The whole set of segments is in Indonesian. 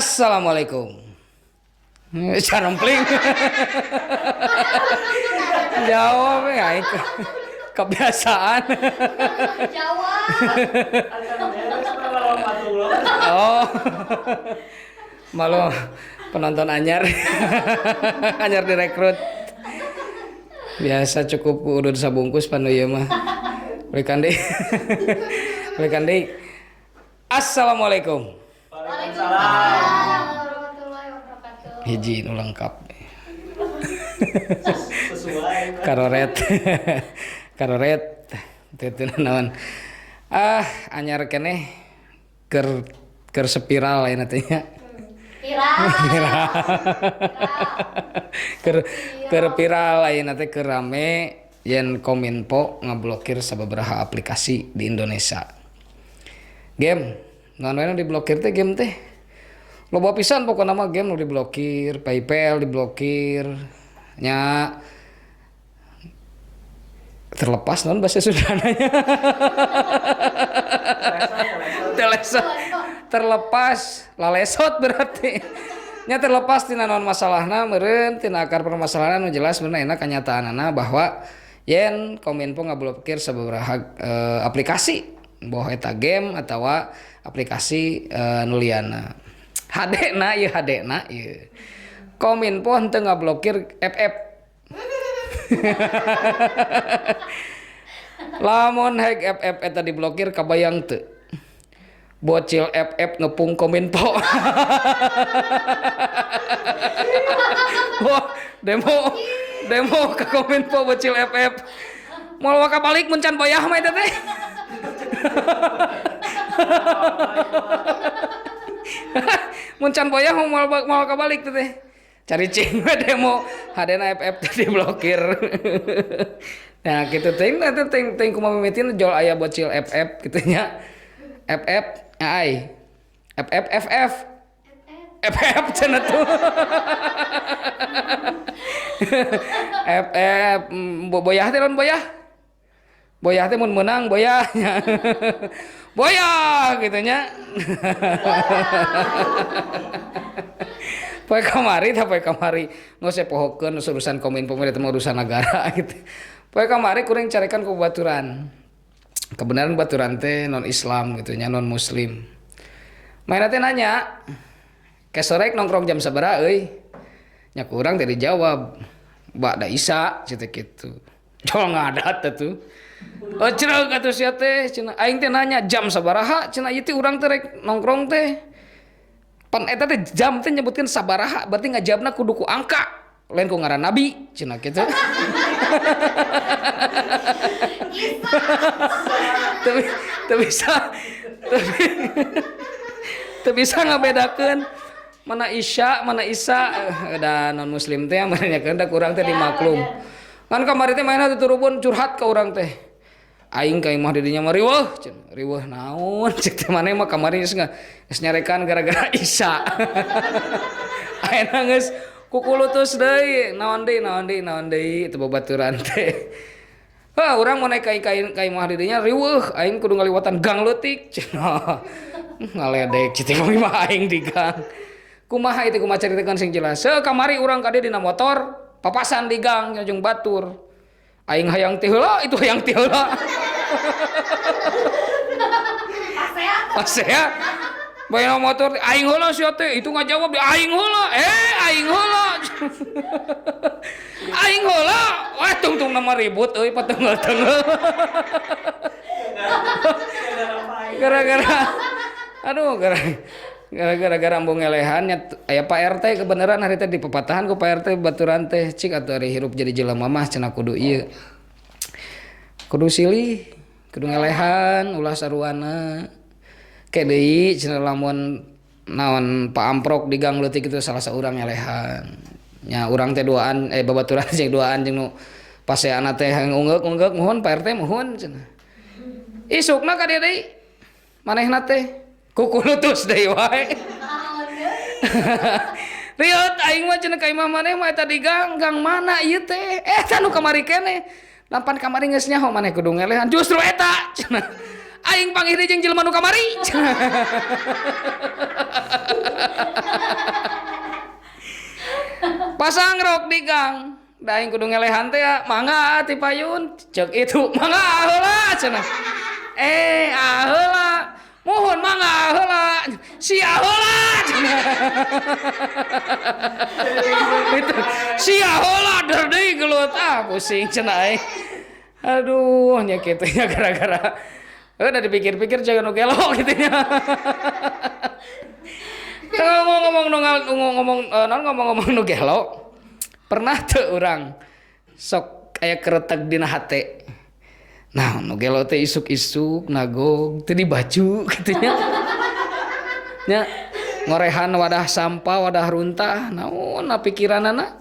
Assalamualaikum. Carempling. Jawab ya, kebiasaan. Jawab. Oh. Malu penonton anyar. Anyar direkrut. Biasa cukup udah sabungkus panu ieu mah. Berikan deui. Berikan deui. Assalamualaikum. Waalaikumsalam warahmatullahi wabarakatuh. Hiji nu lengkap. Sesuai. Karoret. Karoret. Itu naon. Anyar keneh keur spiral lain teh. Viral. Keur viral lain teh keur rame yen Kominfo ngablokir sababaraha aplikasi di Indonesia. Game naon wae diblokir teh game teh. Loba pisan pokona mah game nu diblokir, PayPal diblokir. Nya terlepas non bahasa Sundananya. Telesot. Terlepas lalesot berarti. Nya terlepas tina naon masalahna meureun tina akar permasalahan nu jelas bener enak kenyataanna bahwa yen Kominfo ngablokir sababaraha aplikasi boh eta game atawa aplikasi nu liana. HD-na ieu. Kominfo henteu ngablokir FF. Lamun hack FF eta diblokir kabayang teu. Bocil FF ngepung Kominfo. Wah, demo ke Kominfo bocil FF. Moal waka balik mun can boyah mah eta teh. Mun can boyah moal ka balik teh. Cari cing we demo hadena FF teh diblokir. Nah, kitu teh teh kumaha mimitin jol aya bocil FF kitu nya. FF ai. FF cenah tuh. FF boyah teh lawan boyah. Boyah teh mun meunang boyah. Boyah kitu nya. Poe kamari nu sepohokeun urusan Kominfo teh urusan negara gitu. Poe kamari kuring carekan ku baturan. Kebenaran baturan teh non Islam gitu nya non Muslim. Maena teh nanya, "Ke sore nongkrong jam sabaraha euy?" Nya kurang teh dijawab, "Ba'da Isya," cenah kitu. Jol ngadat tuh. Oh cenah atuh sia teh cenah aing teh nanya jam sabaraha cenah ieu teh urang teh rek nongkrong teh. Pan eta teh jam teh nyebutkeun sabaraha berarti ngajawabna kudu ku angka lain ku ngaran nabi cenah kitu. Teu bisa ngabedakeun mana Isya mana Isa da non muslim teh manehkeun da kurang teh dimaklum. Kan kamari teh mainna tuturupun curhat ka urang teh. Aing ka imah di dinya mah riweuh cenah. Riweuh naon cek teh maneh mah kamari geus nyarekan gara-gara Isya. Ayeuna geus kukulutus deui naon deui teu babaturan teh. Urang mau naik ka imah di dinya riweuh aing kudu ngaliwatan gang leutik cenah. Ngaledek citi imah aing di gang. Kumaha itu kumaha caritakeun sing jelas. Kamari urang ka dieu dina motor papasan di gang jeung batur. Aing hayang teh heula itu hayang teh heula. Pasea. Bayar motor aing heula sia teh itu ngajawab aing heula. Aing heula. Aing heula. Wah tungtung nama ribut euy patenggel-tenggel. Gara-gara embung ngelehan aya Pak RT kebenaran hari teh di pepatahan ku Pak RT baturan teh cik atuh ari hirup jadi jelema mah cenah kudu ieu. Kudu silih, kudu ngelehan ulah saruana. Ke deui cenah lamun naon Pak Amprok di gang leutik itu salah saurang ngelehan. Nya urang teh duaan babaturan jeung duaan jeung nu paseana teh ungeuk muhun Pak RT muhun cenah. Isukna ka dieu deui. Manehna teh kukulutus deui wae. Riot aing mah cenah ka imah maneh mah eta di gang mana ieu teh? Eta nu kamari keneh. Lampan kamari geus nyaho maneh kudu ngelehan. Justru eta cenah. Aing panggih jeung jelema nu kamari. pasang rok di gang. Da aing kudu ngelehan teh ya, mangga ti payun. Ceuk itu, mangga heula cenah. Heula. Mohon mangga heula. Sia heula cenah. Itu sia heula der deui gelut pusing cenah aing. Aduh nya kitu nya gara-gara udah dipikir-pikir jangan nu gelo gitu nya. Ngomong-ngomong nu gelo, pernah teu urang sok aya keretek dina hate. Nah, nu gelo teh isuk-isuk nagog teu di baju kitu nya. Nya ngorehan wadah sampah, wadah runtah, naon pikiranana.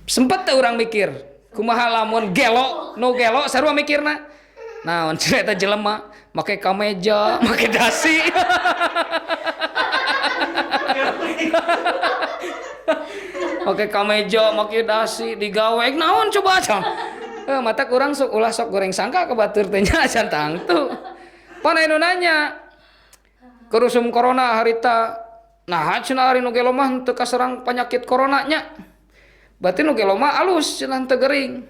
Sempet teu urang mikir, kumaha lamun gelo, nu gelo sarua mikirna. Naon cenah eta jelema make kameja, make dasi. Oke kameja, make dasi, digawek naon coba aja. Mata kurang sok ulah sok goreng sangka ke batur teh nya acan tangtu. Panai nu nanya. Kerusum corona harita. Nah, cenah ari nu gelo mah teu kaserang penyakit corona nya. Berarti nu gelo mah alus cenah teu gering.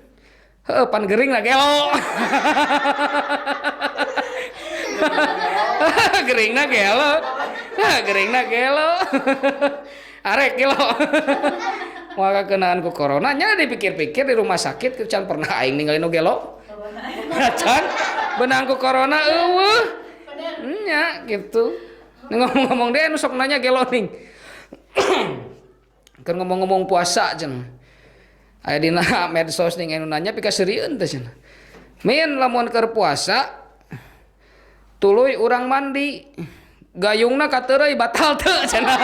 Heuh pan gering lah gelo. Geringna gelo. Geringna gelo. Arek gelo. Maka kenaan ku corona nya dipikir-pikir di rumah sakit can pernah aing ninggalin nu gelo. Can benang ku corona eueuh. Nya gitu. Ngomong-ngomong deh nu sok nanya gelo ning. Keur ngomong-ngomong puasa cenah. Aya dina medsos ning anu nanya pika serieun teh cenah. Min lamun keur puasa tuluy urang mandi gayungna kateureuy batal teu cenah.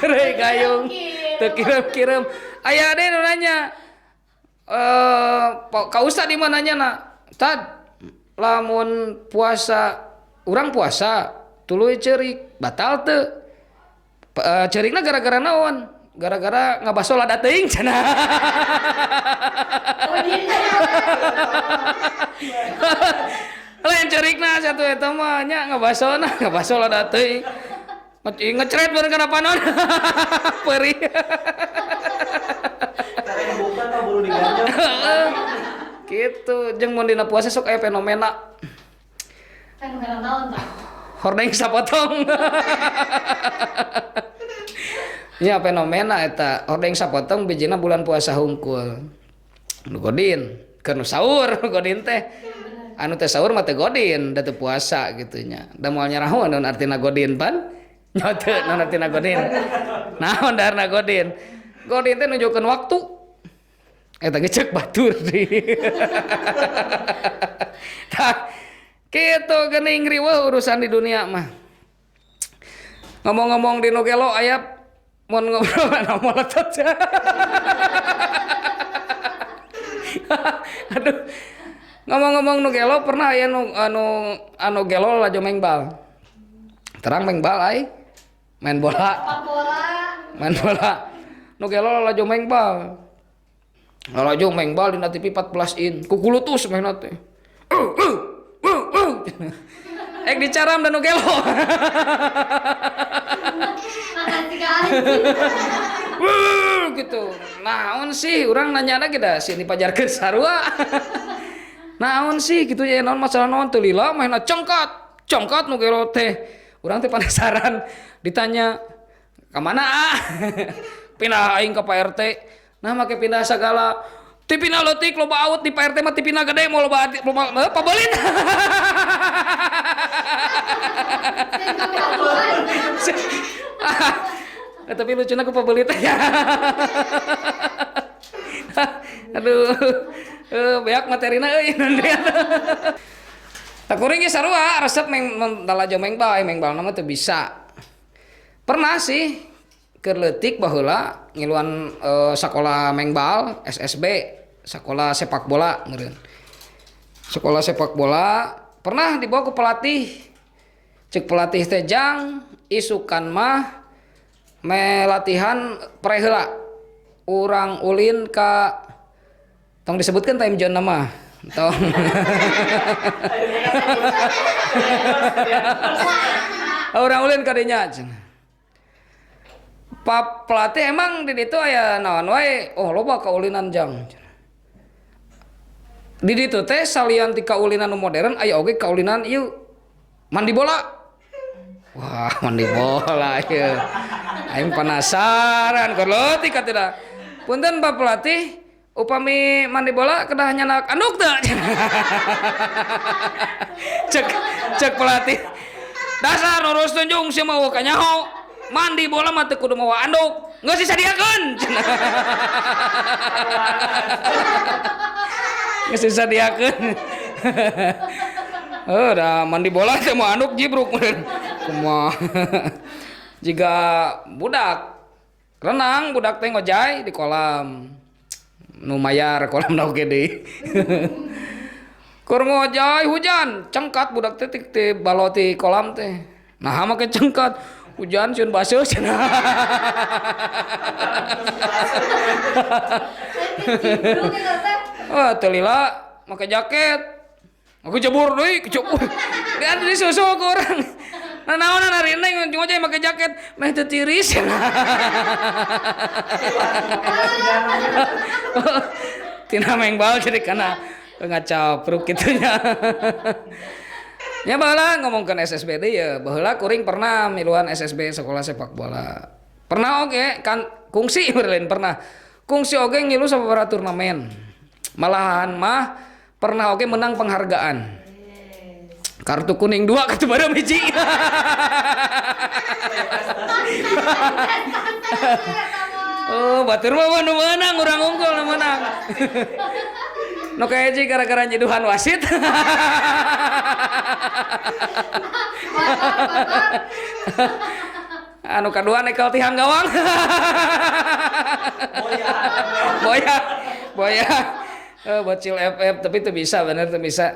Teuy gayung teu kirim-kirim. Aya deui nu nanya ka ustad di mana nanyana? Tad lamun puasa urang puasa tuluy ceurik batal teu? Ceurikna gara-gara naon? Gara-gara ngabaso lada teuing cenah. Lain ceurikna satu eta mah nya ngabaso lada teuing. Ngecret beurang kana panon. Perih. Karena buka tah buru diganjel. Kitu jeung mun dina puasa sok aya fenomena. Fenomena naon tah? Hordeng sapotong. Ya fenomena eta hordeng sapotong bijina bulan puasa hungkul. Nu godin keur nu saur godin teh. Anu teh saur mah teh godin da teu puasa kitu nya. Da moal nyaraho naon artina godin pan? Nya teu naon artina godin. Naon darna godin? Godin teh nunjukkeun waktu. Eta ge ceuk batur deui. Tah kitu geuning riweuh urusan di dunia mah. Ngomong-ngomong di nu gelo aya mun ngobrol ana molotot. Aduh. Ngomong-ngomong nu gelo pernah aya anu gelo lajo mengbal. Terang mengbal ai. Main bola. Main bola. Nu gelo lajo mengbal. Lajo mengbal dina TV 14 in. Kukulutus mainna teh. Ek dicaram dan nu gelo. Makasih kali. Gitu. Naon sih urang nanya lagi dah sih dipajarkeun sarua. Naon sih gitu ya naon masalah naon teu lila mainna congkat nu gelo teh. Urang teh penasaran ditanya ka mana pindah aing ka Pak RT. Nah make pindah sagala tipina leutik loba aut di Pak RT mah tipina gede mau loba pabelit. Tapi lucuna ku pabelit ya. Aduh. Beak materina euy. Tak kuring ge sarua resep dalajo mengbal mah teu bisa. Pernah sih keur leutik baheula ngiluan sakola mengbal SSB, sakola sepak bola meureun. Sekolah sepak bola pernah dibawa ke pelatih. Cek pelatih teh jang isukan mah melatihan preheula. Urang ulin ka tong disebutkan time zone nama. Tong. Urang ulin ka dinya cenah. Pak pelatih emang di ditu aya naon wae? Oh loba kaulinan jang. Di ditu teh salian ti kaulinan nu modern aya oge kaulinan ieu mandi bola. Wah, mandi bola ieu. Aing penasaran keur leutik kateuda. Punten Pak pelatih, upami mandi bola kedah nyanak anduk teu? cek pelatih. Dasar urus tunjung sia mah kanyaho. Mandi bola mah teu kudu mawa anduk. Geus disadiakeun. Geus disadiakeun. Da mandi bola teh mau anduk jibruk. Kumaha. Jika budak renang, budak teh ngojay di kolam. Nu mayar kolam na oge deui. Keur ngojay hujan, cengkat budak teh ti baloti kolam teh. Nah mah kecengkat. Hujan sieun baseuh cenah. Wah, teu lila make jaket. Aku jebur deui, kecebur. Dia di susu ku urang. Nah naon ari neng ngojay make jaket, meh teu tiris. Tina mengbal jadi kana ngacapruk kitu nya. Ya baheula ngomongkeun SSB deui ya, baheula kuring pernah miluan SSB sekolah sepak bola. Pernah oge kan kungsi berlain pernah. Kungsi oge ngilu sababaraha turnamen. Malahan mah pernah oge menang penghargaan. Kartu kuning 2 kartu baru biji. Oh, batur mah nu meunang urang unggul nu meunang. Nu kaeji gara-gara nyeduhan wasit. Anu kadua nekel tihang gawang. Boya. Bocil FF tapi itu bisa bener tuh bisa.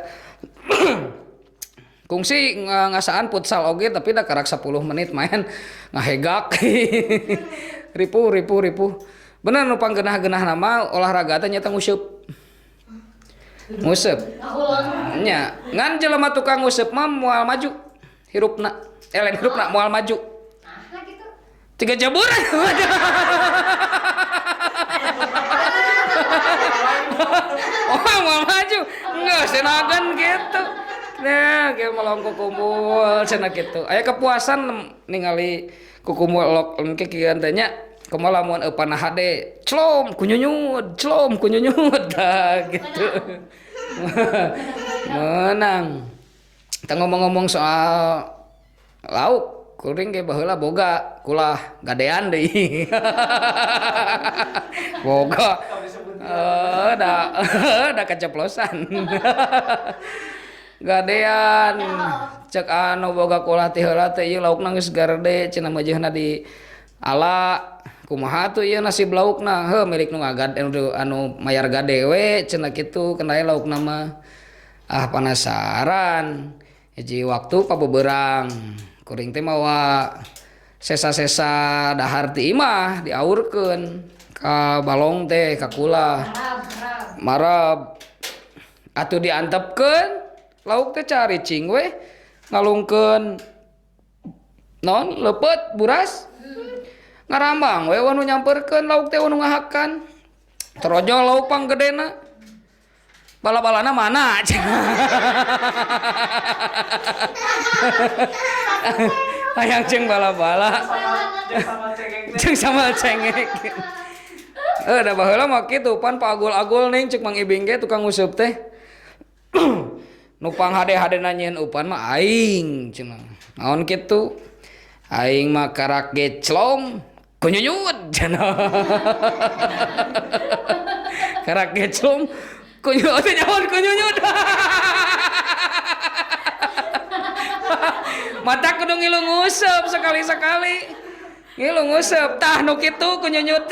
Kungsi ngasaan futsal oge tapi da karak 10 menit main ngahegak. ripu. Bener nu panggeunah-geunah nama olahraga teh nyata nguseup. Nguseup. Nya, ngan jelema tukang nguseup mah moal maju. Hirupna. Lain hirupna moal maju. Nah, gitu. 3 jabur. Oh, moal maju. Enggak senagan gitu. Nah, kayak melongko kumpul cenah kitu. Aya kepuasan ningali kukumul lok engke kieu tanya kumaha lamun eupan HD. Clom kunyunyut dah gitu. Menang. Kita ngomong-ngomong soal lauk, kuring ge baheula boga kulah gadean deui. Boga. Da keceplosan. Gadean cek anu boga kulah ti heula teh ieu laukna geus garde cenah majehna di ala kumaha tuh ieu nasi laukna heuh milik nu ngagad anu mayar gade we cenah kitu kendae laukna mah penasaran hiji waktu pabeberang kuring teh mawa sesa-sesa dahar ti imah diaurkeun ka balong teh ka kulah marab atuh diantepkeun lauk teh caricing we ngalungkeun non lepet buras ngarambang we wanu nyamperkeun lauk teh wanu ngahakan terojol lauk panggedena bala-balana mana hayang jeung bala-bala jeung sama cengek da baheula mah kitu pan paagul-agul ning cek Mang Ibing ge tukang nguseup teh nupang hade-hade nanyain upan mah aing cenah naon kitu aing mah karak geclom kunyunyut cenah karak geclom kunyunyut nyaon kunyunyut mata kudu ngilu nguseup sekali-sekali ngilu nguseup tah nu kitu kunyunyut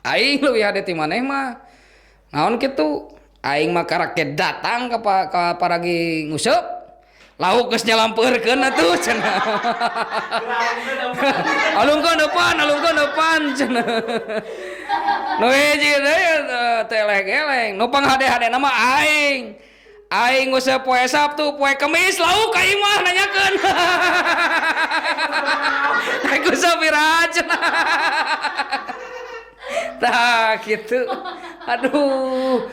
aing leuwih hade ti maneh mah naon kitu aing mah karaket datang ka paragi nguseup lauk geus nyalampeurekeun atuh cenah alungkeun depan cenah nu hiji deui teh eleng-eleng nu panghade-hadena mah aing Aing nguseup poe Sabtu, poe Kemis lauk ka aing mah nanyakeun. Aing nguseup iraha cenah. Tah kitu. Aduh.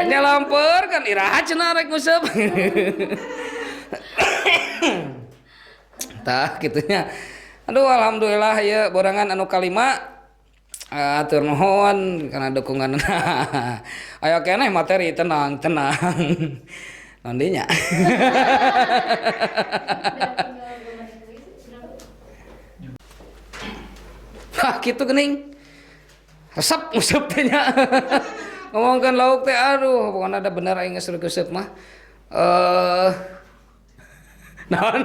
Nyalampeur kan iraha cenah rek nguseup. Tah kitunya. Aduh alhamdulillah ya borangan anu kalima atur nuhun karena dukungan. Ayo keneh materi tenang. Nandinya. Hah kitu geuning. Resep nguseup teh nya. Ngomongkeun lauk teh aduh pokona ada bener aing geus resep mah. Naon?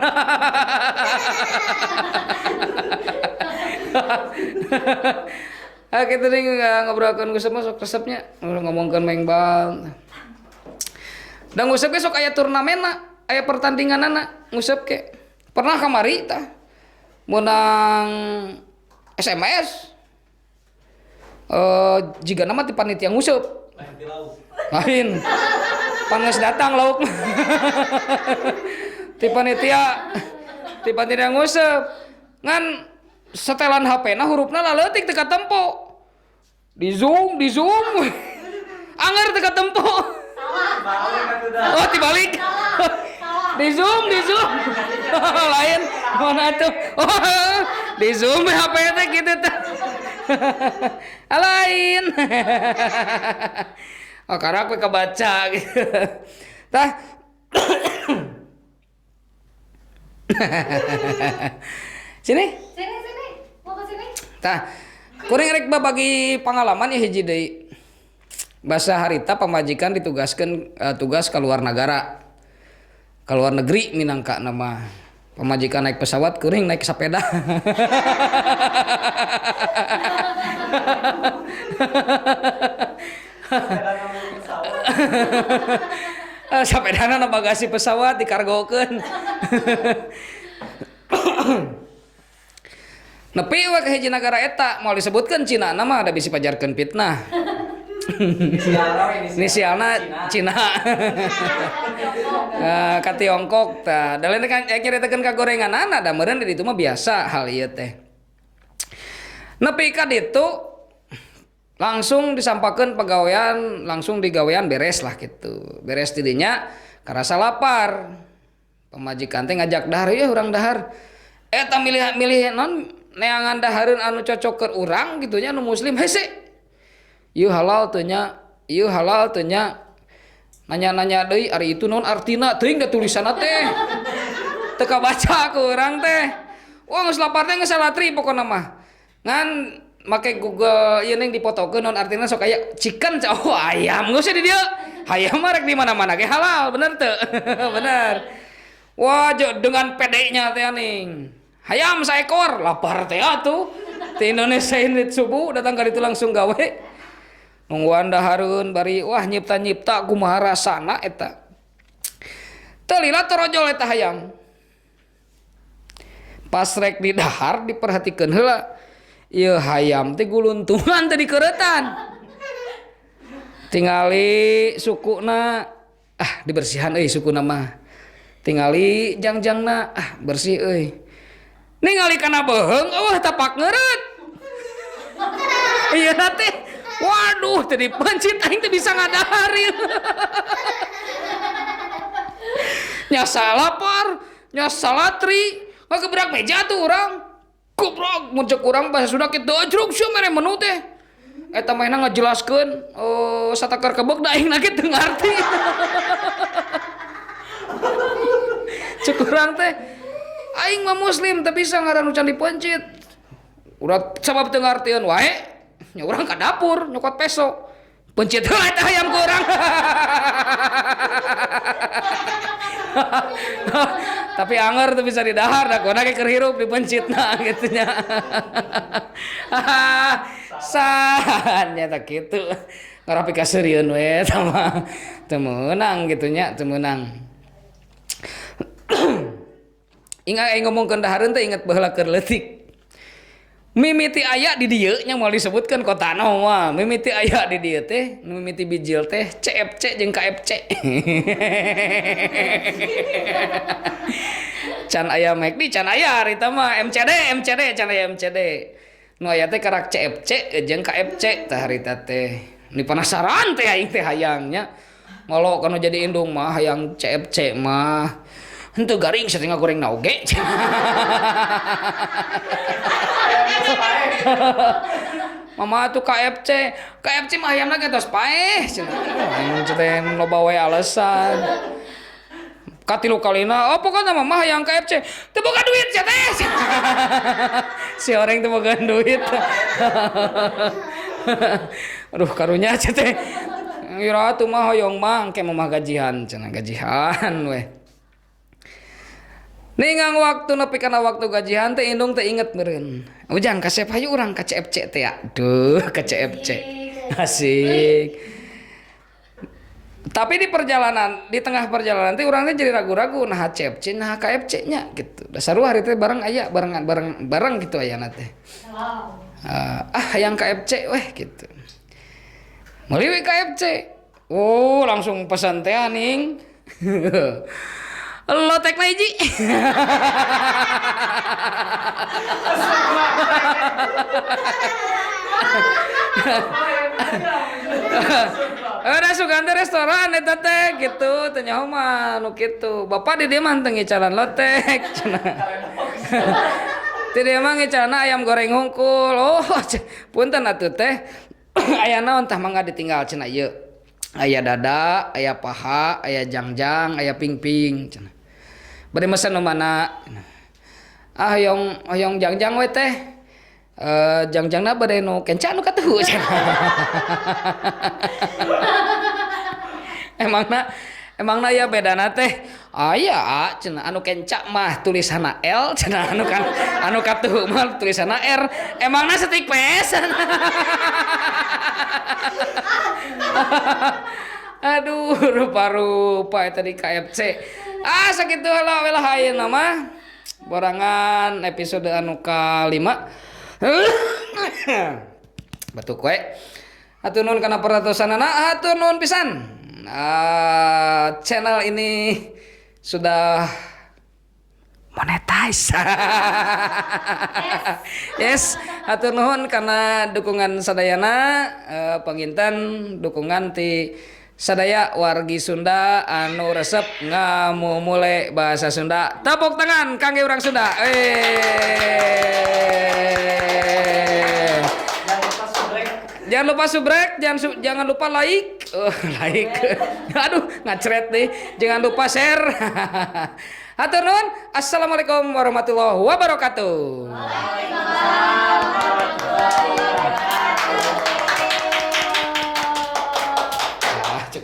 Kita nih ngobrolkan ngusep masuk resepnya ngomongkan mengbang. Dan ngusep sok aya turnamenna, aya pertandinganana ngusep ke. Pernah kamari tah menang SMS. Jika nama ti panitia ngusep. Lain. Panges datang lauk. Ti panitia ngusep. Ngan setelan HP-na hurufna laleutik teu katempo. Di zoom. Anger teu katempo. Oh, dibalik. Di zoom. Lain mana tuh? Oh, di zoom HP teh kitu teh. Lain. Oh, karak we kebaca gitu. Tah. Sini. Mau ke sini? Tah, kuring rek babagi pengalaman ya hiji deui. Basa harita pamajikan ditugaskeun tugas ke luar negara. Ke luar negeri minangka nama. Pamajikan naik pesawat, kuring naik sepeda. Sepedana na bagasi pesawat dikargokeun. Nepi we ka hiji nagara eta moal disebutkeun Cina nama ada bisi pajarkeun fitnah. Inisialna Cina. Ka Tiongkok tah. Da lain kan nyaritakeun ka gorenganana da meureun di ditu mah biasa hal ieu teh. Nepi ka ditu langsung disampakeun pagawean, langsung digawean beres lah gitu. Beres tidinya karasa lapar. Pemajikan teh ngajak dahar ya urang dahar. Eta milih non neangan dahareun anu cocok keur urang gitunya anu muslim hese. Ieu halal teu nya, Nanya-nanya deui ari itu naon artina teuing da tulisanna teh. Teu kabaca ku urang teh. Wah geus lapar teh geus salatri pokona mah. Ngan make Google ieu ning dipotokeun naon artina sok aya chicken oh ayam geus di dieu. Hayam mah rek di mana-mana ge halal, bener teu? Bener. Wah dengan pedenya teh ning. Hayam saekor, lapar teh atuh. Ti Indonesia ini subuh datang ka ditu langsung gawe. Nungguan dahareun bari wah nyipta-nyipta kumaha rasana eta. Teu lila torojol eta hayam. Pas rek di dahar diperhatikeun heula. Ieu hayam teh guluntungan teh dikeuretan. Tingali sukuna dibersihan euy sukuna mah. Tingali jangjangna bersih euy. Ningali kana beheung eueuh tapak ngeureut. Ieu teh waduh teu dipencit aing teh bisa ngadaharin. Nya salapar, nya salatri, ngagebrak meja tuh urang. Goblok mun ceuk urang bahasa Sunda kitu ajruk sia mere menu teh. Eta mah ngajelaskeun satakar kebek da aing na teu ngarti. Ceuk urang teh aing mah muslim teu bisa ngaran nu can dipencit. Urang sabab teu ngartieun wae, nya urang ka dapur nyokot peso. Pencit heula eta hayam ku urang. Tapi anger tuh bisa didahar dah kona ke keur hirup dipencitna gitu nya. San nya tak kitu. Ngarapi kaseureun we eta mah teu meunang kitu nya, teu meunang. Ingat aing ngomongkeun dahareun teh ingat baheula keur leutik. Mimiti aya di dieu nya moal disebutkeun kotana mah. Mimiti aya di dieu teh, mimiti bijil teh CFC jeung KFC. Can aya McD, can aya harita mah MCD can aya MCD. Nu aya teh karak CFC jeung KFC teh harita teh. Ni penasaran teh aing teh hayangnya. Ngolo kana jadi indung mah hayang CFC mah. Henteu garing satinga goreng na oge. Mama tuh KFC mah ayamna geus paeh cenah. Aing teh loba wae alasan. Katilu kalina, pokona mah hayang KFC. Teu boga duit sia teh. Si orang teu boga duit. Aduh karunya cia teh. Ira tuh mah hoyong mah engke mah gajihan cenah gajihan we. Ningang waktu nepi kana waktu gajihan teh indung teh inget meureun. Ujang kasep hayu urang ka CFC teh ya. Duh, ka CFC. Asik. Tapi di tengah perjalanan teh urang teh jadi ragu-ragu nah CFC nah KFC nya gitu. Dasar hari teh bareng aya bareng gitu ayana teh. Hayang KFC weh gitu. Meuli we KFC. Oh, langsung pesan teh aning. Lotek na hiji. Ada sugan teh restoran eta teh gitu, teh nyaho mah nu kitu. Bapak di dieu mah teu ngicaran lotek cenah. Di dieu mah ngicaran ayam goreng hungkul. Oh, punten atuh teh. Aya naon tah mangga ditinggal cenah ieu. Aya dada, aya paha, aya jangjang, aya pingping cenah. Bade mesen nu mana? Hoyong jangjang we teh. Jangjangna bade nu kenca nu katuhu cenah. Emangna ya bedana teh. Aya cenah anu kenca mah tulisanna L cenah anu katuhu mah tulisanna R. Emangna setik pesan. Aduh rupa-rupa eta di KFC. Sakitu heula we lah ayeuna mah. Borangan episode anu ka-5. Batuk we. Hatur nuhun kana perhatianna, hatur nuhun pisan. Channel ini sudah monetize. Yes, hatur nuhun karena dukungan sadayana, panginten dukungan ti sadaya wargi Sunda anu resep ngamumule bahasa Sunda. Tepuk tangan kangge urang Sunda. Jangan lupa subrek, jangan lupa like. Like. Aduh, ngacret nih. Jangan lupa share. Hatur nuhun. Assalamualaikum warahmatullahi wabarakatuh. Waalaikumsalam warahmatullahi wabarakatuh.